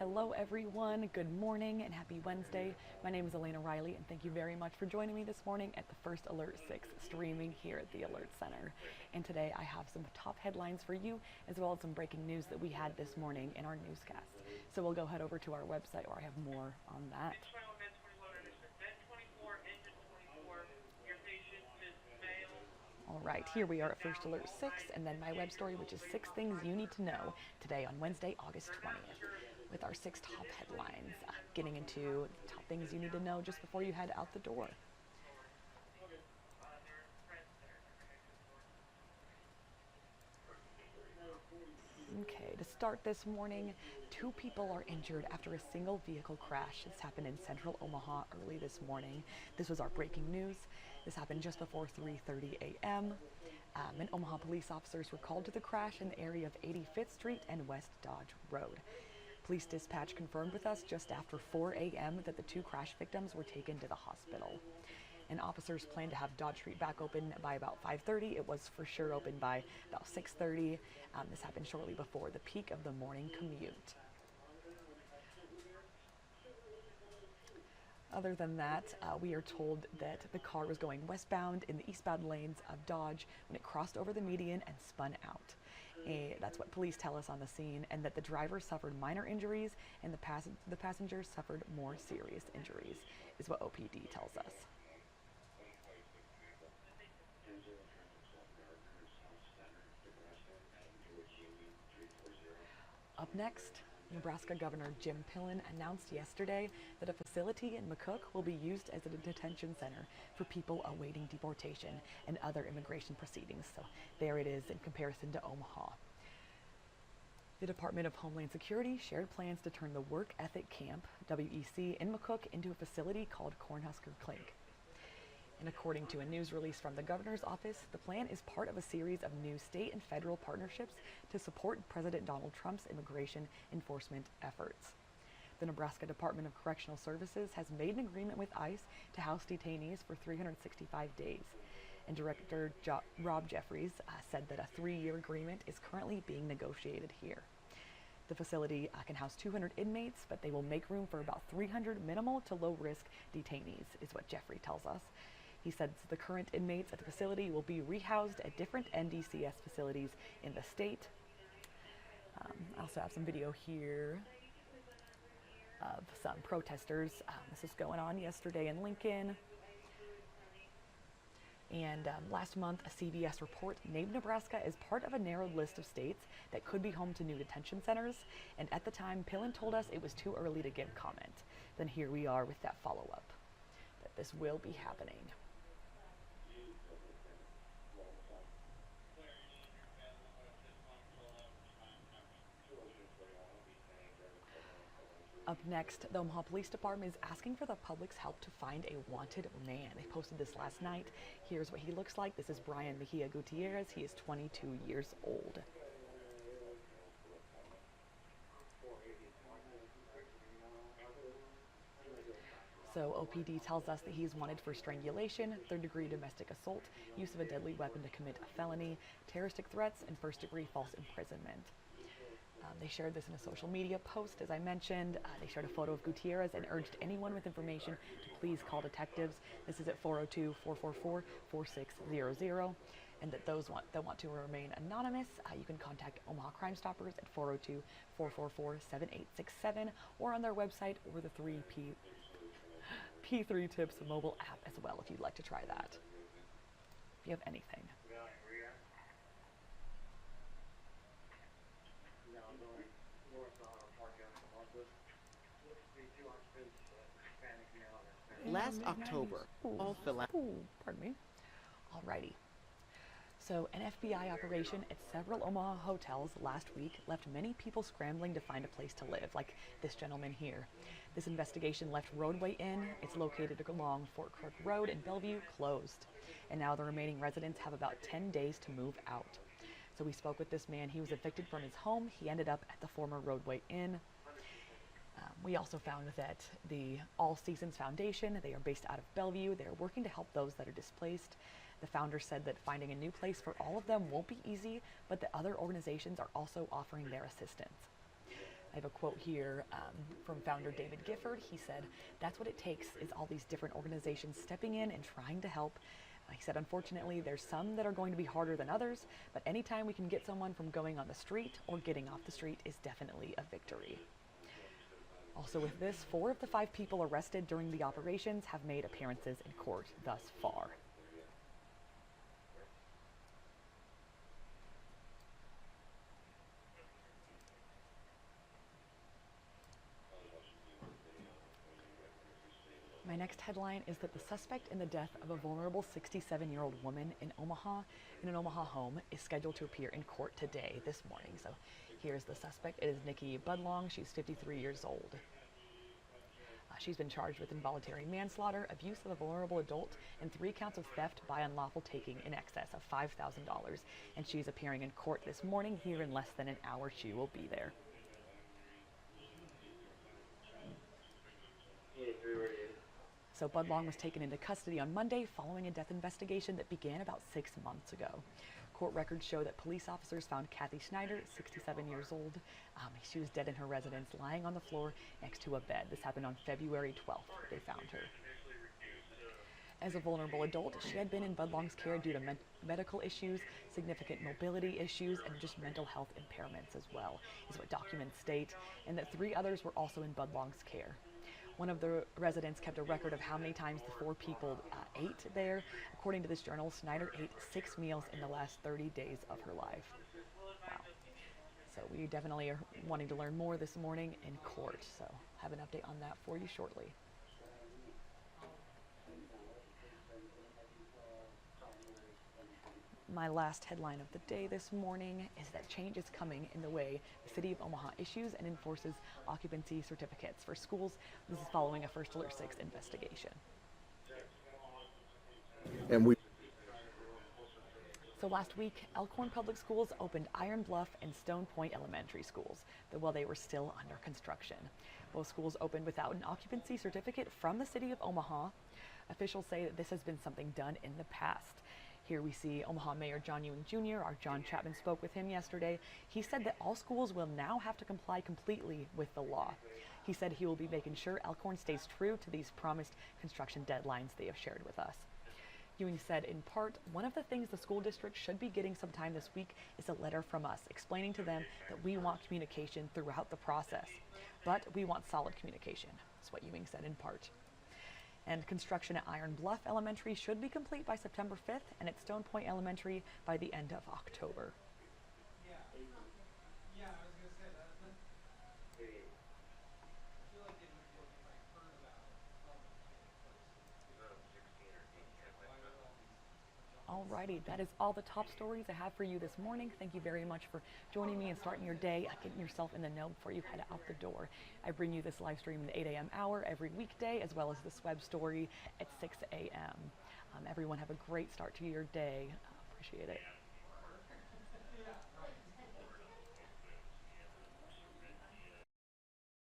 Hello everyone, good morning and happy Wednesday. My name is Elena Riley and thank you very much for joining me this morning at the First Alert 6 streaming here at the Alert Center. And today I have some top headlines for you as well as some breaking news that we had this morning in our newscast. So we'll go head over to our website where I have more on that. All right, here we are at First Alert 6 and then my web story, which is 6 things you need to know today on Wednesday, August 20th. With our 6 top headlines, getting into top things you need to know just before you head out the door. Okay, to start this morning, 2 people are injured after a single vehicle crash. This happened in central Omaha early this morning. This was our breaking news. This happened just before 3:30 a.m. And Omaha police officers were called to the crash in the area of 85th Street and West Dodge Road. Police dispatch confirmed with us just after 4 a.m. that the 2 crash victims were taken to the hospital. And officers plan to have Dodge Street back open by about 5:30. It was for sure open by about 6:30. This happened shortly before the peak of the morning commute. Other than that, we are told that the car was going westbound in the eastbound lanes of Dodge when it crossed over the median and spun out. That's what police tell us on the scene, and that the driver suffered minor injuries and the passengers suffered more serious injuries, is what OPD tells us. Up next, Nebraska Governor Jim Pillen announced yesterday that a facility in McCook will be used as a detention center for people awaiting deportation and other immigration proceedings. So there it is in comparison to Omaha. The Department of Homeland Security shared plans to turn the Work Ethic Camp, WEC, in McCook into a facility called Cornhusker Clink. And according to a news release from the governor's office, the plan is part of a series of new state and federal partnerships to support President Donald Trump's immigration enforcement efforts. The Nebraska Department of Correctional Services has made an agreement with ICE to house detainees for 365 days. And Director Rob Jeffries said that a 3-year agreement is currently being negotiated here. The facility can house 200 inmates, but they will make room for about 300 minimal to low-risk detainees, is what Jeffrey tells us. He said the current inmates at the facility will be rehoused at different NDCS facilities in the state. I also have some video here of some protesters. This was going on yesterday in Lincoln. And last month, a CBS report named Nebraska as part of a narrowed list of states that could be home to new detention centers. And at the time, Pillen told us it was too early to give comment. Then here we are with that follow-up, that this will be happening. Up next, the Omaha Police Department is asking for the public's help to find a wanted man. They posted this last night. Here's what he looks like. This is Brian Mejia Gutierrez. He is 22 years old. So OPD tells us that he's wanted for strangulation, 3rd-degree domestic assault, use of a deadly weapon to commit a felony, terroristic threats, and 1st-degree false imprisonment. They shared this in a social media post, as I mentioned. They shared a photo of Gutierrez and urged anyone with information to please call detectives. This is at 402-444-4600. And that those that want to remain anonymous, you can contact Omaha Crime Stoppers at 402-444-7867 or on their website or the P3 Tips mobile app as well if you'd like to try that. If you have anything. Last October, pardon me. Alrighty. So an FBI operation at several Omaha hotels last week left many people scrambling to find a place to live, like this gentleman here. This investigation left Roadway Inn, it's located along Fort Crook Road in Bellevue, closed. And now the remaining residents have about 10 days to move out. So we spoke with this man. He was evicted from his home. He ended up at the former Roadway Inn. We also found that the All Seasons Foundation, they are based out of Bellevue. They are working to help those that are displaced. The founder said that finding a new place for all of them won't be easy, but that other organizations are also offering their assistance. I have a quote here from founder David Gifford. He said, "That's what it takes, is all these different organizations stepping in and trying to help." He said, "Unfortunately, there's some that are going to be harder than others, but anytime we can get someone from going on the street or getting off the street is definitely a victory." Also with this, 4 of the 5 people arrested during the operations have made appearances in court thus far. My next headline is that the suspect in the death of a vulnerable 67-year-old woman in an Omaha home is scheduled to appear in court today, this morning. So here's the suspect. It is Nikki Budlong. She's 53 years old. She's been charged with involuntary manslaughter, abuse of a vulnerable adult, and 3 counts of theft by unlawful taking in excess of $5,000. And she's appearing in court this morning. Here in less than an hour, she will be there. So Budlong was taken into custody on Monday following a death investigation that began about 6 months ago. Court records show that police officers found Kathy Schneider, 67 years old. She was dead in her residence, lying on the floor next to a bed. This happened on February 12th. They found her. As a vulnerable adult, she had been in Budlong's care due to medical issues, significant mobility issues, and just mental health impairments as well, is what documents state, and that 3 others were also in Budlong's care. One of the residents kept a record of how many times the 4 people ate there. According to this journal, Schneider ate 6 meals in the last 30 days of her life. Wow. So we definitely are wanting to learn more this morning in court. So have an update on that for you shortly. My last headline of the day this morning is that change is coming in the way the city of Omaha issues and enforces occupancy certificates for schools. This is following a First Alert 6 investigation. So last week, Elkhorn Public Schools opened Iron Bluff and Stone Point Elementary Schools, while they were still under construction. Both schools opened without an occupancy certificate from the city of Omaha. Officials say that this has been something done in the past. Here we see Omaha Mayor John Ewing Jr. Our John Chapman spoke with him yesterday. He said that all schools will now have to comply completely with the law. He said he will be making sure Elkhorn stays true to these promised construction deadlines they have shared with us. Ewing said, in part, one of the things the school district should be getting sometime this week is a letter from us explaining to them that we want communication throughout the process. But we want solid communication. That's what Ewing said in part. And construction at Iron Bluff Elementary should be complete by September 5th and at Stone Point Elementary by the end of October. Yeah, I was going to say that. I feel like it would be if I heard about it from Alrighty, that is all the top stories I have for you this morning. Thank you very much for joining me and starting your day, getting yourself in the know before you head out the door. I bring you this live stream in the 8 a.m. hour every weekday, as well as this web story at 6 a.m. Everyone have a great start to your day. Appreciate it.